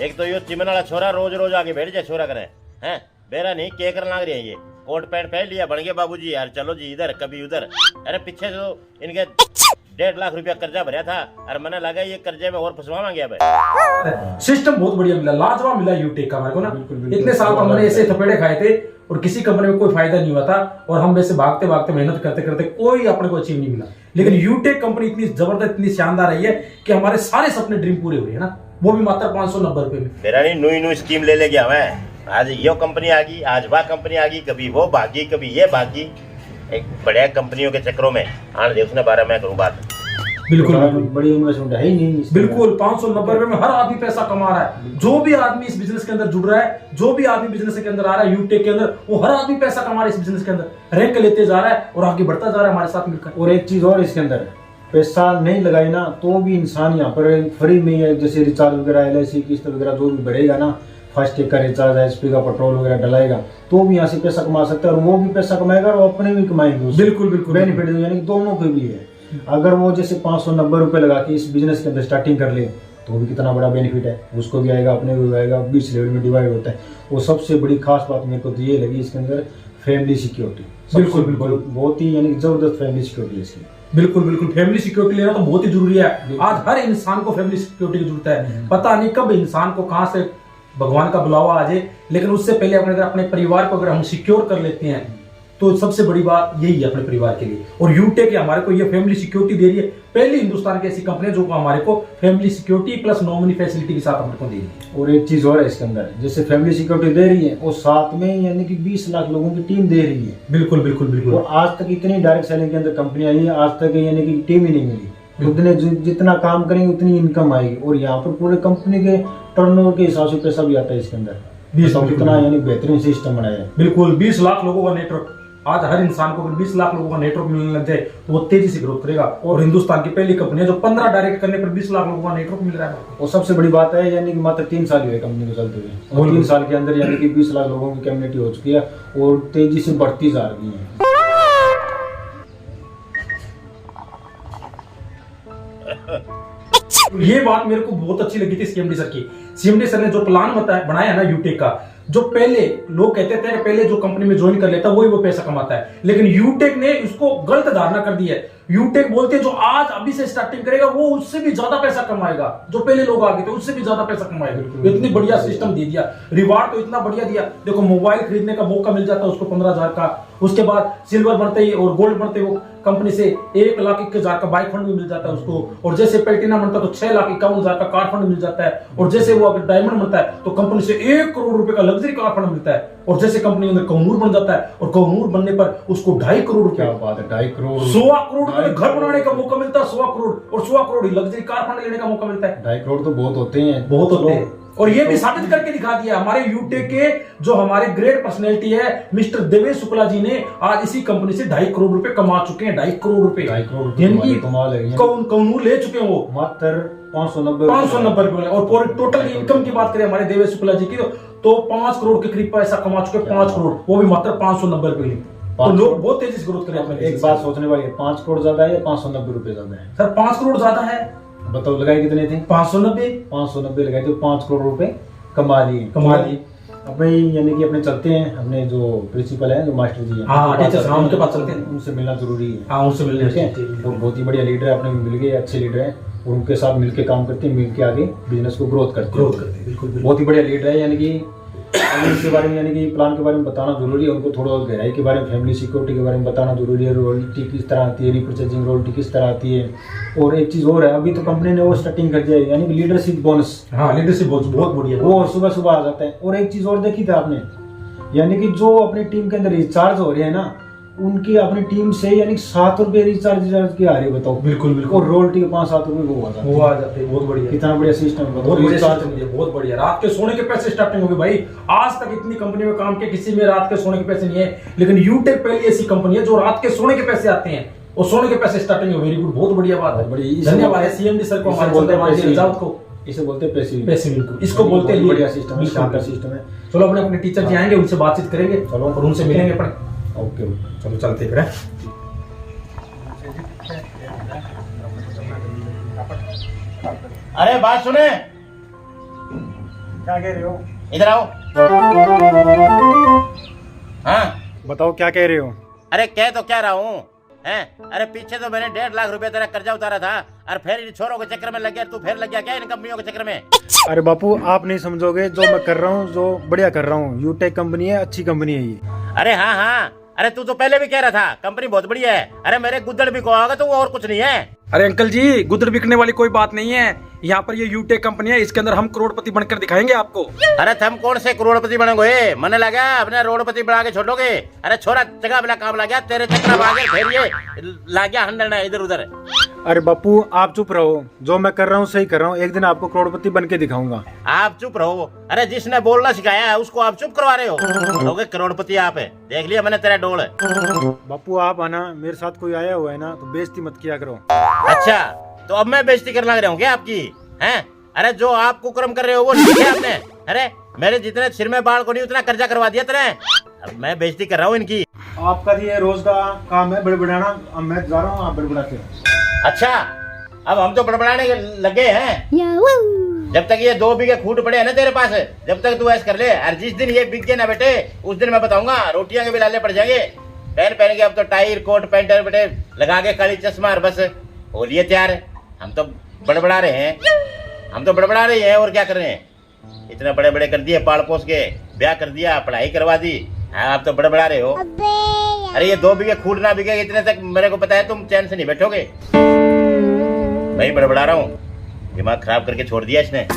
एक तो यो चिमन वाला छोरा रोज रोज आगे बैठ जाए छोरा करे हैं बेरा नहीं क्या करने लग रही है ये कोट पैंट पहन लिया बन गया बाबूजी यार चलो जी इधर कभी उधर। अरे पीछे तो इनके 1.5 लाख रुपया कर्जा भरा था और मैंने लगा ये कर्जे में और फंसवाएंगे अब। सिस्टम बहुत बढ़िया मिला, लाजवाब मिला यूटेक का हमारे को ना। इतने साल तो हमने ऐसे थपेड़े खाए थे और किसी कंपनी में कोई फायदा नहीं हुआ था और हम वैसे भागते भागते मेहनत करते करते कोई अपने को अचीव नहीं मिला। लेकिन यूटेक कंपनी इतनी जबरदस्त इतनी शानदार रही है कि हमारे सारे सपने ड्रीम पूरे हुए हैं ना, वो भी मात्र 590 रुपए में। मेरा नहीं नई स्कीम ले गया मैं। आज यो कंपनी आ गई आज वह कंपनी आ गई कभी वो भागी कभी ये भागी। एक बढ़िया कंपनियों के चक्करों में आने दे उसने बारे में करूँ बात। बिल्कुल बड़ी इन्वेस्टमेंट है ही नहीं। बिल्कुल 590 रुपए में हर आदमी पैसा कमा रहा है। जो भी आदमी इस बिजनेस के अंदर जुड़ रहा है, जो भी आदमी बिजनेस के अंदर आ रहा है यूटेक के अंदर, वो हर आदमी पैसा कमा रहा है इस बिजनेस के अंदर, रैंक लेते जा रहा है और आगे बढ़ता जा रहा है हमारे साथ मिलकर। और एक चीज और इसके अंदर पैसा नहीं लगाए ना तो भी इंसान यहाँ पर फ्री में है, जैसे रिचार्ज वगैरह LIC किस्त वगैरह जो भी बढ़ेगा ना, फास्टैग का रिचार्ज HP का पेट्रोल वगैरह डलाएगा तो भी यहाँ से पैसा कमा सकता है और वो भी पैसा कमाएगा और अपने भी कमाएंगे। बिल्कुल बिल्कुल बेनिफिट यानी कि दोनों के भी है। अगर वो जैसे 590 रुपए लगा के इस बिजनेस के अंदर स्टार्टिंग कर ले तो भी कितना बड़ा बेनिफिट है, उसको भी आएगा अपने भी आएगा, 20 लेवल में डिवाइड होता है। वो सबसे बड़ी खास बात मेरे को तो ये लगी इसके अंदर फैमिली सिक्योरिटी। बिल्कुल बिल्कुल बहुत ही यानी जबरदस्त फैमिली सिक्योरिटी है इसकी। बिल्कुल बिल्कुल फैमिली सिक्योरिटी लेना तो बहुत ही जरूरी है। आज हर इंसान को फैमिली सिक्योरिटी की जरूरत है। पता नहीं कब इंसान को कहां से भगवान का बुलावा आ जाए, लेकिन उससे पहले अपने परिवार को अगर हम सिक्योर कर लेते हैं तो सबसे बड़ी बात यही है अपने परिवार के लिए। और यूटेक हमारे को ये फैमिली सिक्योरिटी दे रही है, पहली हिंदुस्तान की ऐसी कंपनी जो हमारे को family security plus nominee facility के साथ हमको दे रही है। और एक चीज और है इसके अंदर, जैसे फैमिली सिक्योरिटी दे रही है और साथ में यानी कि 20 लाख लोगों की टीम दे रही है। बिल्कुल बिल्कुल बिल्कुल। और आज तक इतनी डायरेक्ट सेलिंग के अंदर कंपनी आई है, आज तक यानी कि टीम ही नहीं मिली। उतने जितना काम करेंगे उतनी इनकम आएगी और यहाँ पर पूरे कंपनी के टर्नओवर के हिसाब से पैसा भी आता है इसके अंदर। 20 कितना यानी बेहतरीन सिस्टम बनाया है। बिल्कुल 20 लाख लोगों का नेटवर्क। आज हर इंसान को अगर 20 लाख लोगों का नेटवर्क मिलने लग जाए तो वो तेजी से ग्रोथ करेगा। और हिंदुस्तान की पहली कंपनी है जो 15 डायरेक्ट करने पर 20 लाख लोगों का नेटवर्क मिल रहा है। और सबसे बड़ी बात है यानी कि मात्र 3 साल हुए कंपनी को चलते हुए और 3 साल के अंदर यानी कि 20 लाख लोगों की कम्युनिटी हो चुकी है और तेजी से बढ़ती जा रही है। ये बात मेरे को बहुत अच्छी लगी थी सीएमडी सर की। सीएमडी सर ने जो प्लान बनाया है ना यूटेक का, जो पहले लोग कहते थे कि पहले जो कंपनी में ज्वाइन कर लेता वही वो पैसा कमाता है, लेकिन यूटेक ने उसको गलत धारणा कर दी है। यूटेक बोलते हैं जो आज अभी से स्टार्टिंग करेगा वो उससे भी ज्यादा पैसा कमाएगा, जो पहले लोग आगे थे उससे भी ज्यादा पैसा कमाएगा। इतनी बढ़िया सिस्टम दे दिया, रिवार्ड तो इतना बढ़िया दिया। देखो मोबाइल खरीदने का मौका मिल जाता है उसको 15,000 का, उसके बाद सिल्वर बढ़ते ही और गोल्ड बढ़ते ही वो कंपनी से 1,21,000 का बाइक फंड भी मिल जाता है उसको। और जैसे प्लेटिनम बनता है तो 6,51,000 का कार फंड मिल जाता है। और जैसे वो अगर डायमंड बनता है तो कंपनी से 1 करोड़ रुपए का लग्जरी कार फंड मिलता है। और जैसे कंपनी के अंदर कोहनूर बन जाता है और कोहनूर बनने पर उसको 2.5 करोड़ रुपए, क्या बात है, 2.5 करोड़ 100 करोड़ रुपए घर बनाने का मौका मिलता है। 100 करोड़ और 100 करोड़ लग्जरी कार फंड लेने का मौका मिलता है। 2.5 करोड़ तो बहुत होते हैं, बहुत होते हैं। और ये भी साबित करके दिखा दिया हमारे यूटेक के जो हमारे ग्रेट पर्सनैलिटी है मिस्टर देवेश शुक्ला जी ने, आज इसी कंपनी से 2.5 करोड़ रुपए कमा चुके हैं। 2.5 करोड़ रुपए, 2.5 करोड़ यानी कि कमाल है। कोहनूर ले चुके हैं वो मात्र 590 रुपए। और पूरे टोटल इनकम की बात करें हमारे देवेश शुक्ला जी की तो 5 करोड़ के करीब पैसा कमा चुके हैं। 5 करोड़ वो भी मात्र 590 रुपए। तो लोग बहुत तेजी से ग्रोथ करें अपने। एक बात सोचने वाली है, 5 करोड़ ज्यादा है या 590 रुपए ज्यादा है? सर 5 करोड़ ज्यादा है। बताओ लगाए कितने थे? 590 लगाए तो 5 करोड़ रुपए कमा लिए। अब भाई यानी कि अपने चलते हैं, अपने जो प्रिंसिपल है जो मास्टर जी हैं, हाँ टीचर्स, हाँ उनके पास चलते हैं, उनसे मिलना जरूरी है। हाँ उनसे मिलने ठीक है। और बहुत ही बढ़िया लीडर है, अपने मिल गए अच्छे लीडर हैं और उनके साथ मिलके काम करते हैं, मिलके आगे बिजनेस को ग्रोथ करते हैं। बिल्कुल बहुत ही बढ़िया लीडर है। यानी कि इसके बारे में यानी कि प्लान के बारे में बताना जरूरी है, उनको थोड़ा गहराई के बारे में, फैमिली सिक्योरिटी के बारे में बताना जरूरी है। रॉयल्टी किस तरह आती है, रिपर्चेजिंग रॉयल्टी किस तरह आती है। और एक चीज और है, अभी तो कंपनी ने वो स्टार्टिंग कर दिया है यानी कि लीडरशिप बोनस। हाँ लीडरशिप बहुत बढ़िया, वो सुबह सुबह आ जाता है। और एक चीज और देखी था आपने, यानी कि जो अपनी टीम के अंदर रिचार्ज हो रहे हैं ना, उनकी अपनी टीम से यानी 7 रुपए रिचार्ज की आ रही है। बताओ। बिल्कुल और रॉयल्टी के 5-7 रुपए वो आ जाते हैं। बहुत बढ़िया, कितना बढ़िया सिस्टम है। बहुत बढ़िया सिस्टम है, बहुत बढ़िया। रात के सोने के पैसे स्टार्टिंग होगी भाई। आज तक इतनी कंपनी में काम किया, किसी में रात के सोने के पैसे नहीं है, लेकिन यूटेक पहली ऐसी कंपनी है जो रात के सोने के पैसे आते हैं और सोने के पैसे स्टार्टिंग है। वेरी गुड, बहुत बढ़िया बात है। धन्यवाद है सीएमडी सर को, हमारे को इसे बोलते हैं पैसिव, इसको बोलते हैं बढ़िया सिस्टम है, शानदार सिस्टम है। चलो अपने टीचर जी आएंगे, उनसे बातचीत करेंगे। चलो और उनसे मिलेंगे अपने। ओके चलो चलते फिर। अरे बात सुने, क्या कह रहे हो? इधर आओ। हाँ बताओ क्या कह रहे हो? अरे कह तो क्या रहा हूँ हैं? अरे पीछे तो मैंने 1.5 लाख रुपए तेरा कर्जा उतारा था और फिर इन छोरों के चक्कर में लग गया। तू फिर लग गया क्या इन कंपनियों के चक्कर में? अरे बापू आप नहीं समझोगे, जो मैं कर रहा हूँ जो बढ़िया कर रहा हूँ। यूटेक कंपनी है, अच्छी कंपनी है ये। अरे हाँ हाँ, अरे तू तो पहले भी कह रहा था कंपनी बहुत बढ़िया है। अरे मेरे गुद्दड़ भी कहोगे तो वो और कुछ नहीं है। अरे अंकल जी, गुदड़ बिकने वाली कोई बात नहीं है। यहाँ पर ये यूटेक कंपनी है, इसके अंदर हम करोड़पति बनकर दिखाएंगे आपको। अरे तुम कौन से करोड़पति बनोगे? मने लगा अपने रोडपति बना के छोड़ोगे। अरे छोरा जगह वाला काम लग गया तेरे चक्कर में, आगे फिर ये लग गया हंडना इधर उधर। अरे बापू आप चुप रहो, जो मैं कर रहा हूँ सही कर रहा हूँ। एक दिन आपको करोड़पति बन के दिखाऊंगा। आप चुप रहो। अरे जिसने बोलना सिखाया है उसको आप चुप करवा रहे हो। होगे करोड़पति आप है, देख लिया मैंने तेरा डोल। बापू आप आना, मेरे साथ कोई आया हुआ है ना तो बेइज्जती मत किया करो। अच्छा तो अब मैं बेइज्जती करने लग रहा हूँ क्या आपकी? हैं? अरे जो आप कुकर्म कर रहे हो वो ठीक है आपने। अरे मेरे जितने सिर में बाल को नहीं उतना कर्जा करवा दिया तेरे। अब मैं बेइज्जती कर रहा हूँ इनकी। आपका ये रोज का काम है बड़बड़ाना। अब मैं जा रहा हूँ, आप बड़बड़ाते हो। अच्छा अब हम तो बड़बड़ाने के लगे हैं। जब तक ये 2 बीघे खूट पड़े हैं ना तेरे पास, जब तक तू ऐसा कर ले। और जिस दिन ये बिक गए ना बेटे, उस दिन मैं बताऊंगा रोटियां के भी लाले पड़ जाएंगे। पहन के अब तो टाई कोट पैंट बेटे लगा के काली चश्मा और बस हो लिए तैयार। हम तो बड़बड़ा रहे हैं और क्या कर रहे हैं? इतना बड़े बड़े कर दिए, पाल पोस के ब्याह कर दिया, पढ़ाई करवा दी। हाँ आप तो बड़बड़ा रहे हो। अरे ये 2 बीघे खूट ना बिके इतने तक मेरे को पता है तुम चैन से नहीं बैठोगे। मैं ही बड़बड़ा रहा हूँ, दिमाग खराब करके छोड़ दिया इसने।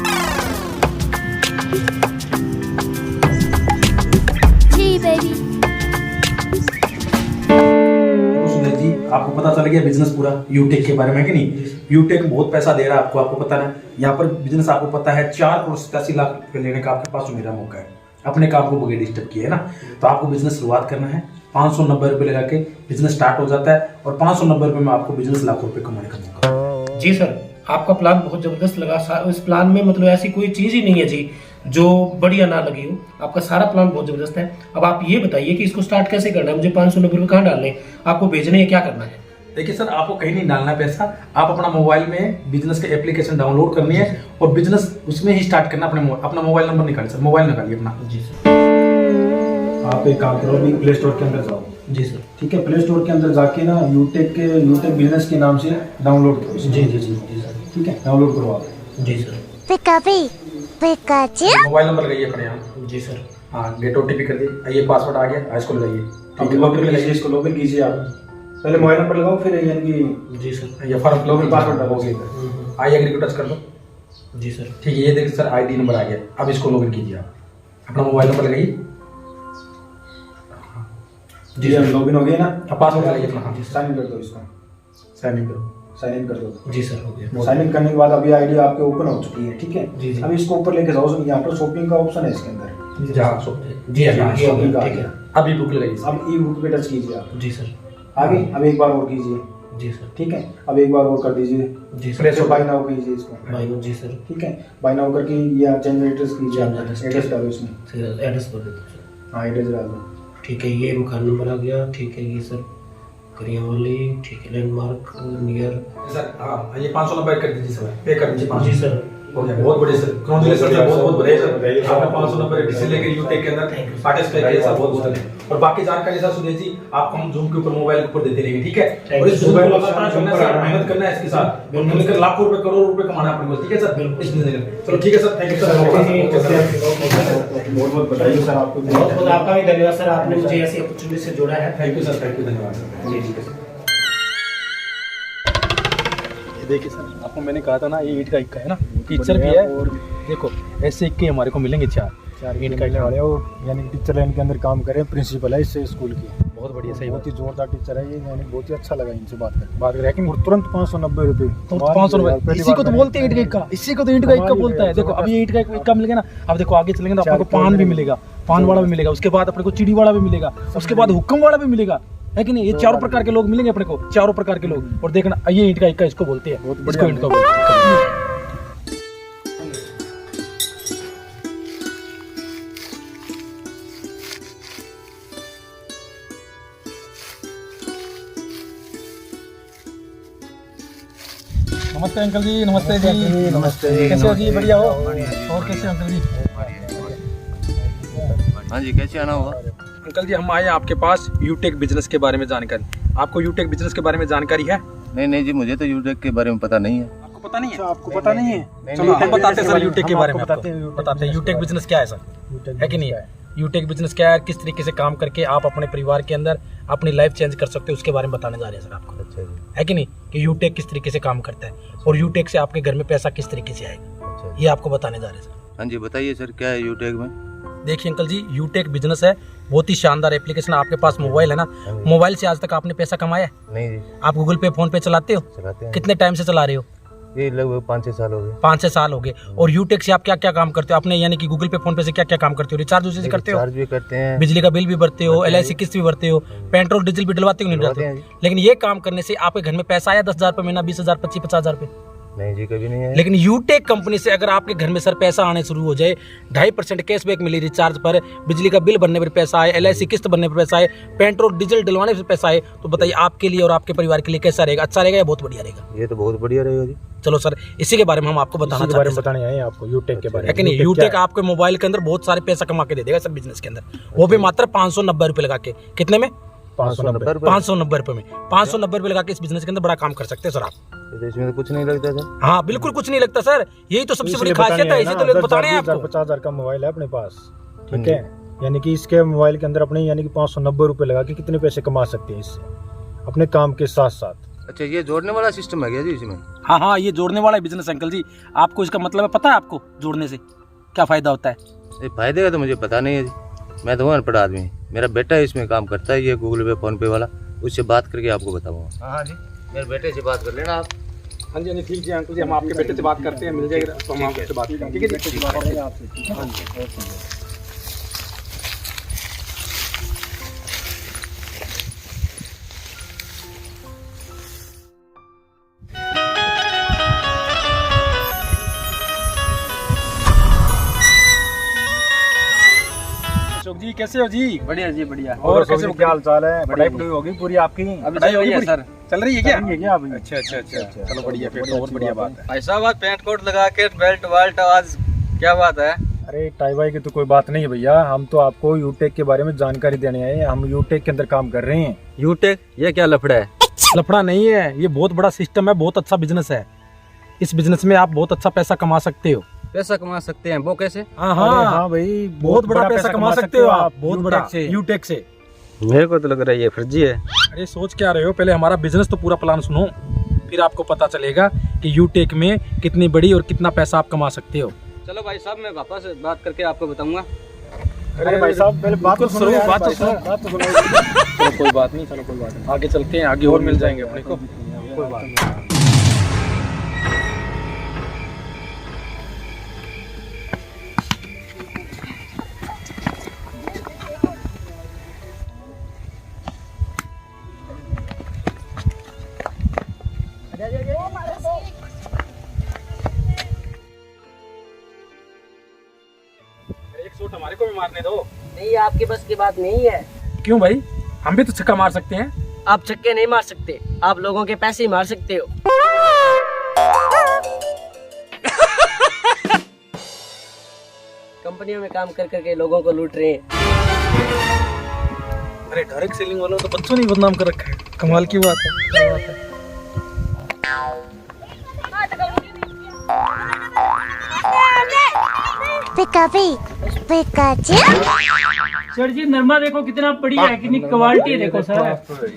सुधीर जी, आपको पता चल गया बिजनेस पूरा यूटेक के बारे में कि नहीं? यूटेक बहुत पैसा दे रहा है आपको पता है। यहाँ पर बिजनेस आपको पता है 4,87,00,000 रुपए लेने का आपके पास जो मेरा मौका है। अपने काम को बगैर डिस्टर्ब किए है ना, तो आपको बिजनेस शुरुआत करना है। 590 रुपए लगा के बिजनेस स्टार्ट हो जाता है और 590 रुपए में आपको बिजनेस लाखों रुपए कमाने का मौका। जी सर, आपका प्लान बहुत जबरदस्त लगा। इस प्लान में मतलब ऐसी कोई चीज ही नहीं है जी जो बढ़िया ना लगी हो। आपका सारा प्लान बहुत जबरदस्त है। अब आप ये बताइए कि इसको स्टार्ट कैसे करना है? मुझे 590 रुपये कहाँ डालने, आपको भेजने हैं, क्या करना है? देखिए सर, आपको कहीं नहीं डालना पैसा। आप अपना मोबाइल में बिजनेस के एप्लीकेशन डाउनलोड करनी है और बिजनेस उसमें ही स्टार्ट करना। अपना मोबाइल नंबर निकालिए सर, मोबाइल निकालिए अपना। जी सर। आप एक काम करो, अभी प्ले स्टोर के अंदर जाओ। जी सर। ठीक है, प्ले स्टोर के अंदर जाके ना यूटेक बिजनेस के नाम से डाउनलोड करो। जी जी जी जी सर। ठीक है, डाउनलोड करो आप। जी सर। मोबाइल नंबर लगाइए अपने यहाँ। जी सर। हाँ, गेट ओटीपी कर दिए। ये पासवर्ड आ गया, इसको लगाइए। ठीक है, लॉगिन कीजिए, इसको लॉगिन कीजिए आप। पहले मोबाइल नंबर लगाओ, फिर यानी कि जी सर। ये फॉर्म लॉगिन पासवर्ड डालोगे। आई एग्री को टच कर दो। जी सर। ठीक है, ये देखिए सर आईडी नंबर आ गया। अब इसको लॉगिन कीजिए आप। अपना मोबाइल नंबर लगाइए। जी सर, लॉगिन हो गया ना? अब पासवर्ड लगाइए अपना। हाँ, साइन इन कर दो इसको। साइन इन करो। साइन इन कर दो। जी सर, हो गया। साइन इन करने के बाद अभी आईडी आपके ओपन हो चुकी है। ठीक है, जी जी। अब इसको ऊपर लेके जाओ। यहाँ पर शॉपिंग का ऑप्शन है इसके अंदर। जी हाँ, शॉपिंग का ठीक है। अब ई बुक लगाइए। अब ई बुक पे टच कीजिए आप। जी सर। आगे अब एक बार और कीजिए। जी सर। ठीक है, अब एक बार और कर दीजिए। जी फिर सर। बाय नाउ कीजिए इसको। जी सर। ठीक है, बाय नाउ करके ये चेंज एड्रेस कीजिए। Change एड्रेस डालो इसमें। सर, एड्रेस कर देते सर। हाँ, एड्रेस डाल दो। ठीक है, ये मकान नंबर आ गया। ठीक है, ये सर करियावाली। ठीक है, लैंडमार्क नियर। सर हाँ, ये 590 कर दीजिए सर, पे कर दीजिए। जी सर। हो गया, बहुत बढ़िया सर। कांग्रेचुलेशन सर, बहुत बहुत बढ़िया सर। आपने 590 डिसीजन लेके यूटेक के अंदर पार्टिसिपेट किया सर, बहुत बहुत धन्यवाद। और बाकी जानकारी सर सुधीर जी आपको हम जूम के ऊपर मोबाइल के ऊपर देते रहेंगे। ठीक है, और इस मोबाइल को लगातार करना है सर, मेहनत करना है इसके साथ और मिलकर लाखों रुपए करोड़ों रुपए कमाना है अपने को। ठीक है सर, इस बिजनेस में। चलो ठीक है सर, थैंक यू सर। बहुत बहुत बधाई सर आपको। बहुत बहुत आपका भी धन्यवाद सर, आपने मुझे ऐसी अपॉर्चुनिटी से जोड़ा है। Thank you sir, thank you, धन्यवाद सर। जी ठीक है सर। देखिए सर, आपको मैंने कहा था ना ये ईंट का इक्का है ना, टीचर भी है। और देखो ऐसे इक्के हमारे को मिलेंगे चार ईंट का वाले हो, यानी कि टीचर लाइन के अंदर काम कर रहे हैं। प्रिंसिपल है इससे स्कूल की। बहुत बढ़िया, सही बहुत ही जोरदार टीचर है ये। यानी बहुत ही अच्छा लगा इनसे बात करके। और तुरंत 590 रुपये। तो 590 इसी को तो बोलते हैं ईंट का इक्का, इसी को तो ईंट का इक्का बोलता है। देखो अभी ईंट का इक्का मिल गया ना, अब देखो आगे चलेंगे तो आपको पान भी मिलेगा, पान वाला भी मिलेगा। उसके बाद अपने को चिड़ी वाला भी मिलेगा, उसके बाद हुक्म वाला भी मिलेगा, है कि नहीं? ये चारों प्रकार के लोग मिलेंगे अपने को, चारों प्रकार के लोग। और देखना ये ईंट का इक्का इसको बोलते हैं, इसको ईंट का बोलते हैं। नमस्ते अंकल जी। नमस्ते जी। नमस्ते। कैसे हो जी? बढ़िया हो? और कैसे अंकल जी? हाँ जी, कैसे आना होगा? अंकल जी हम आए हैं आपके पास यूटेक बिजनेस के बारे में जानकारी। आपको यूटेक बिजनेस के बारे में जानकारी है? नहीं जी, मुझे तो यूटेक के बारे में पता नहीं है। आपको पता नहीं है? आपको पता नहीं है? चलो हम बताते हैं सर यूटेक के बारे में। बताते हैं बताते हैं यूटेक बिजनेस क्या है सर, है कि नहीं है? यूटेक बिजनेस क्या है, किस तरीके से काम करके आप अपने परिवार के अंदर अपनी लाइफ चेंज कर सकते हो, उसके बारे में बताने जा रहे हैं सर आपको। अच्छा जी। है कि नहीं, कि यूटेक किस तरीके से काम करता है और यूटेक से आपके घर में पैसा किस तरीके से आएगा, अच्छा ये आपको बताने जा रहे हैं सर। हाँ जी, बताइए सर, क्या है यूटेक में? देखिए अंकल जी, यूटेक बिजनेस है, बहुत ही शानदार एप्लीकेशन। आपके पास मोबाइल है ना, मोबाइल से आज तक आपने पैसा कमाया है? नहीं जी, आप गूगल पे फोन पे चलाते हो? चलाते हैं। कितने टाइम से चला रहे हो? ये लगभग 5-6 साल हो गए। 5-6 साल हो गए। और यूटेक से आप क्या क्या काम करते हो अपने, यानी कि गूगल पे फोन पे से क्या क्या काम करते हो? रिचार्ज उसी से करते हो? चार्ज भी करते हैं, बिजली का बिल भी भरते हो, LIC किस्त भी भरते हो, पेट्रोल डीजल भी डलवाते हो नहीं डलवाते डलवाते हैं हो? लेकिन ये काम करने से आपके घर में पैसा आया 10,000 रुपये महीना, 20,000, 25,000 रुपये? नहीं जी, कभी नहीं है। लेकिन यूटेक कंपनी से अगर आपके घर में सर पैसा आने शुरू हो जाए, 2.5% कैशबैक मिले रिचार्ज पर, बिजली का बिल भरने पर पैसा आए, LIC किस्त भरने पर पैसा आए, पेट्रोल डीजल डलवाने पर पैसा आए, तो बताइए आपके लिए और आपके परिवार के लिए कैसा रहेगा? अच्छा रहेगा या बहुत बढ़िया रहेगा? ये तो बहुत बढ़िया रहेगा जी। चलो सर, इसी के बारे में हम आपको बताना चाहते हैं। बताने आए हैं आपको यूटेक के बारे है कि नहीं? यूटेक आपके मोबाइल के अंदर बहुत सारे पैसा कमा के दे देगा सर बिजनेस के अंदर, वो भी मात्र 590 रुपये लगा के। कितने में? 590 रुपये। 590 रुपये में। 590 रुपये लगा के इस बिजनेस के अंदर बड़ा काम कर सकते हैं सर आप। तो इसमें तो कुछ नहीं लगता सर। हाँ बिल्कुल कुछ नहीं लगता सर, यही तो सबसे बड़ी खासियत है, इसी तो लोग बताने हैं आपको। 50,000 का मोबाइल है अपने पास, ठीक है, यानी कि इसके मोबाइल के अंदर अपने यानी कि 590 रुपये लगा के कितने पैसे कमा सकते हैं इससे अपने काम के साथ साथ। अच्छा, ये जोड़ने वाला सिस्टम है क्या जी इसमें? हाँ हाँ, ये जोड़ने वाला बिजनेस अंकल जी। आपको इसका मतलब है पता है? आपको जोड़ने से क्या फायदा होता है? ये फायदे का तो मुझे पता नहीं है जी, मैं तो अनपढ़ आदमी हूँ। मेरा बेटा इसमें काम करता है, ये गूगल पे फोन पे वाला, उससे बात करके आपको बताऊंगा। हाँ जी, मेरे बेटे से बात कर लेना आप। हाँ जी ठीक है अंकल जी, हम आपके बेटे से बात करते हैं, मिल जाएगा तो हम आपसे बात करेंगे। ठीक है जी, हाँ जी। अशोक जी कैसे हो जी? बढ़िया जी बढ़िया। और कैसे क्या हाल चाल है? पढ़ाई पढ़ाई होगी पूरी आपकी? अभी चल रही है सर। चल रही है क्या? क्या अभी? अच्छा, चलो बढ़िया, फिर तो और बढ़िया बात है। भाई साहब आज पैंट कोट लगा के बेल्ट वाल्ट, आज क्या बात है? अरे टाई वाई की तो कोई बात नहीं है भैया, हम तो आपको यूटेक के बारे में जानकारी देने आए हैं। हम यूटेक के अंदर काम कर रहे हैं। यूटेक ये क्या लफड़ा है? लफड़ा नहीं है, ये बहुत बड़ा सिस्टम है, बहुत अच्छा बिजनेस है। इस बिजनेस में आप बहुत अच्छा पैसा कमा सकते हो। पैसा कमा सकते हैं? वो कैसे? हाँ अरे हाँ भाई, बहुत बड़ा पैसा कमा सकते हो आप, बहुत बड़ा यूटेक से। मेरे को तो लग रहा है ये फर्जी है। अरे सोच क्या रहे हो, पहले हमारा बिजनेस तो पूरा प्लान सुनो, फिर आपको पता चलेगा कि यूटेक में कितनी बड़ी और कितना पैसा आप कमा सकते हो। चलो भाई साहब, मैं वापस बात करके आपको बताऊंगा। अरे भाई साहब पहले बात तो सुनो, बात तो सुनो। बात तो सुनो। चलो कोई बात नहीं, चलो कोई बात नहीं, आगे चलते हैं, आगे और मिल जाएंगे अपने को। कोई बात नहीं। एक शॉट हमारे को भी मारने दो। नहीं, आपके बस की बात नहीं है। क्यों भाई, हम भी तो छक्का मार सकते हैं। आप छक्के नहीं मार सकते, आप लोगों के पैसे ही मार सकते हो। कंपनियों में काम कर करके लोगों को लूट रहे हैं। अरे डायरेक्ट सेलिंग वालों तो बच्चों ने बदनाम कर रखा है, कमाल की बात है। क्या बात है? सर जी नरमा देखो कितना बढ़िया है, कितनी क्वालिटी है, देखो सर।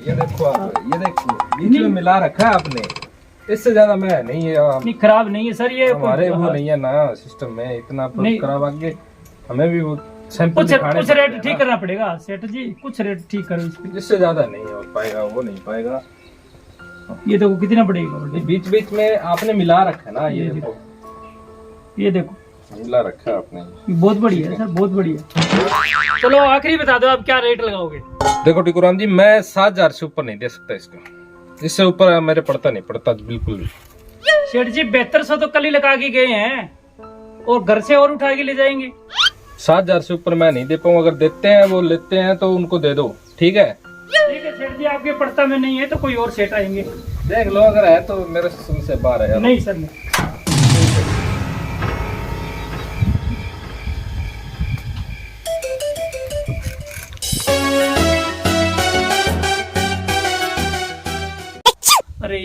ये देखो आप, ये देखिए बीच में मिला रखा है आपने, इससे ज्यादा मैं नहीं है। नहीं खराब नहीं है सर, ये हमारे वो नहीं है नया सिस्टम में, इतना खराब आगे हमें भी वो सैंपल कुछ रेट ठीक करना पड़ेगा सेठ जी, कुछ रेट ठीक करो इस पे। इससे ज्यादा नहीं हो पाएगा, वो नहीं पाएगा। ये देखो कितना पड़ेगा, बीच बीच में आपने मिला रखा है ना, ये देखो, ये देखो मिला रखा है आपने। बहुत बढ़िया है सर, बहुत बढ़िया। चलो आखिरी बता दो आप क्या रेट लगाओगे? देखो टिकुराम जी, मैं 7,000 से ऊपर नहीं दे सकता इसका, इससे ऊपर मेरे पड़ता नहीं पड़ता बिल्कुल भी। सेठ जी 7200 तो कल ही लगा के गए हैं, और घर से और उठा के ले जाएंगे। 7,000 से ऊपर मैं नहीं दे पाऊंगा, अगर देते हैं वो लेते हैं तो उनको दे दो, ठीक है? ठीक है सेठ जी, आपके पड़ता में नहीं है तो कोई और सेठ आएंगे, देख लो, अगर है तो मेरे से बाहर है। नहीं सर नहीं।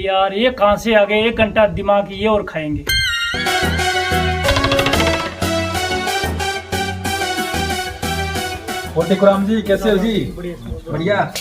यार ये कहाँ से आ गए, 1 घंटा दिमाग ये और खाएंगे। और टिकुराम जी कैसे हो जी? बढ़िया।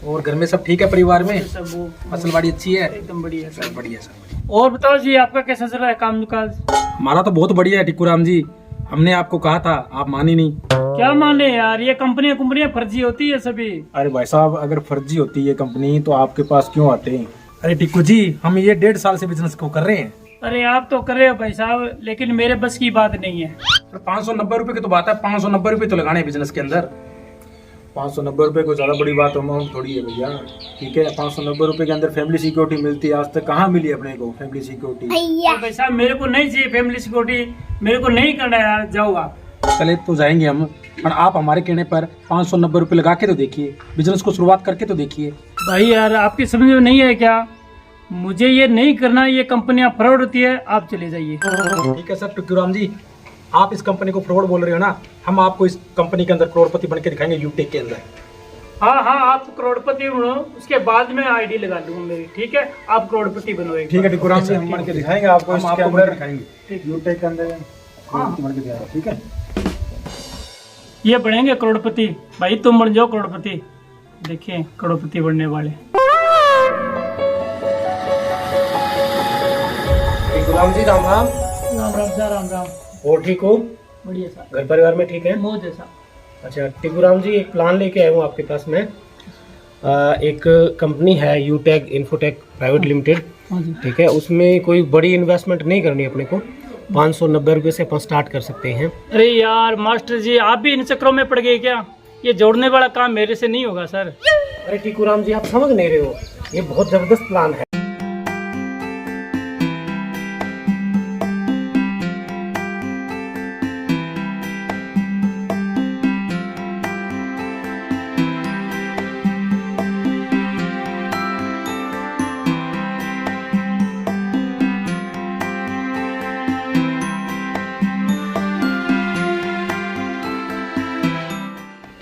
और घर में सब ठीक है, परिवार में फसल बाड़ी अच्छी है? एकदम बढ़िया सर। बढ़िया सर। और बताओ जी आपका कैसा चल रहा है काम काज? हमारा तो बहुत बढ़िया है टिकुराम जी। हमने आपको कहा था, आप मानी नहीं। क्या माने यार, ये कंपनियां फर्जी होती है सभी। अरे भाई साहब, अगर फर्जी होती है कंपनी तो आपके पास क्यों आते हैं? अरे टिक्कू जी, हम ये 1.5 साल से बिजनेस को कर रहे हैं। अरे आप तो कर रहे हो भाई साहब, लेकिन मेरे बस की बात नहीं है। 590 रुपए की तो बात है, 590 रुपए तो लगाने बिजनेस के अंदर। 590 रुपए को ज्यादा बड़ी बात अमाउंट थोड़ी है भैया। ठीक है, 590 रुपए के अंदर फैमिली सिक्योरिटी मिलती है। आज तक कहाँ मिली अपने को फैमिली सिक्योरिटी? भाई साहब मेरे को नहीं चाहिए फैमिली सिक्योरिटी, मेरे को नहीं करना यार, जाओ आप। चले तो जाएंगे हम, पर आप हमारे कहने पर 590 रुपए लगा के तो देखिए, बिजनेस को शुरुआत करके तो देखिए। भाई यार आपकी समझ में नहीं है क्या? मुझे ये नहीं करना, ये कंपनियां फ्रॉड होती है, आप चले जाइए। ठीक है सर टिक्कूराम जी, आप इस कंपनी को फ्रॉड बोल रहे हो ना, हम आपको इस कंपनी के अंदर करोड़पति बन के दिखाएंगे यूटेक के अंदर। हाँ हाँ, आप करोड़पति बनो, उसके बाद में आईडी लगा दूंगा मेरी। ठीक है, आप करोड़पति बनो। ठीक है टिक्कूराम जी, हम बन के दिखाएंगे आपको, हम आपको बन के दिखाएंगे यूटेक के अंदर करोड़पति बन के दिखाएंगे। ठीक है, ये बनेंगे करोड़पति। भाई तुम बन जाओ करोड़पति, देखिए करोड़पति बनने वाले। गुलाम जी राम राम। राम राम सर, राम राम। और ठीक हो? बढ़िया सर। घर परिवार में ठीक है? मौज है सर। अच्छा टिकुराम जी, एक प्लान लेके आया हूँ आपके पास में। एक कंपनी है यूटेक इन्फोटेक प्राइवेट लिमिटेड। हाँ जी। ठीक है, उसमें कोई बड़ी इन्वेस्टमेंट नहीं करनी अपने को, 590 रुपये से अपन स्टार्ट कर सकते हैं। अरे यार मास्टर जी, आप भी इन चक्रों में पड़ गए क्या? ये जोड़ने वाला काम मेरे से नहीं होगा सर। अरे टिकुराम जी, आप समझ नहीं रहे हो, ये बहुत जबरदस्त प्लान है।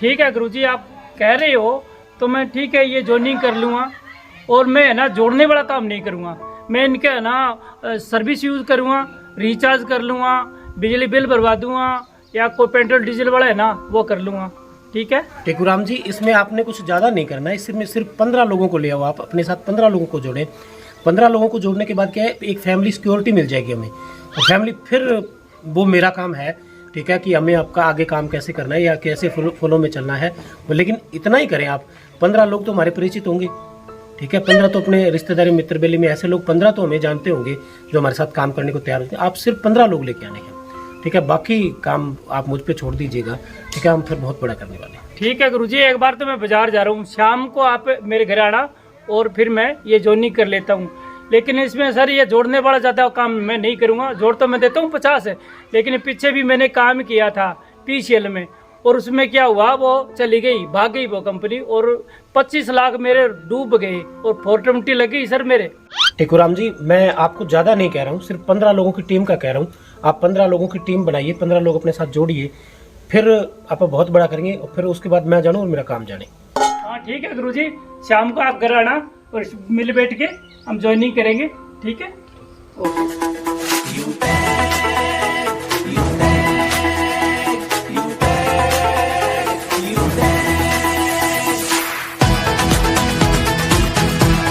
ठीक है गुरुजी, आप कह रहे हो तो मैं ठीक है ये ज्वाइनिंग कर लूँगा, और मैं है ना जोड़ने वाला काम नहीं करूँगा। मैं इनके है ना सर्विस यूज़ करूँगा, रिचार्ज कर लूँगा, बिजली बिल भरवा दूँगा, या कोई पेट्रोल डीजल वाला है ना वो कर लूँगा। ठीक है टिकुराम जी, इसमें आपने कुछ ज़्यादा नहीं करना है। इसमें सिर्फ 15 लोगों को ले आओ, आप अपने साथ 15 लोगों को जोड़ें। 15 लोगों को जोड़ने के बाद क्या है, एक फैमिली सिक्योरिटी मिल जाएगी हमें, और फैमिली फिर वो मेरा काम है। ठीक है, कि हमें आपका आगे काम कैसे करना है या कैसे फ्लो में चलना है, लेकिन इतना ही करें आप। 15 लोग तो हमारे परिचित होंगे। ठीक है, 15 तो अपने रिश्तेदारी मित्र बेली में ऐसे लोग 15 तो हमें जानते होंगे जो हमारे साथ काम करने को तैयार होते हैं। आप सिर्फ 15 लोग लेके आने हैं। ठीक है, बाकी काम आप मुझ पे छोड़ दीजिएगा। ठीक है, हम फिर बहुत बड़ा करने वाले हैं। ठीक है गुरुजी, एक बार तो मैं बाजार जा रहा हूँ, शाम को आप मेरे घर आना और फिर मैं ये ज्वाइनिंग कर लेता हूँ। लेकिन इसमें सर ये जोड़ने वाला ज़्यादा काम मैं नहीं करूँगा। जोड़ तो मैं देता हूँ 50 है, लेकिन पीछे भी मैंने काम किया था PCL में, और उसमें क्या हुआ, वो चली गई, भाग गई वो कंपनी, और 25 लाख मेरे डूब गए और 420 लगी सर मेरे। टिकुराम जी, मैं आपको ज़्यादा नहीं कह रहा हूँ, सिर्फ 15 लोगों की टीम का कह रहा हूँ। आप 15 लोगों की टीम बनाइए, 15 लोग अपने साथ जोड़िए, फिर आप बहुत बड़ा करेंगे, और फिर उसके बाद मैं जानूँ और मेरा काम जाने। हाँ ठीक है गुरुजी, शाम को आप घर आना और मिल बैठ के हम ज्वाइनिंग करेंगे। ठीक है, ओके।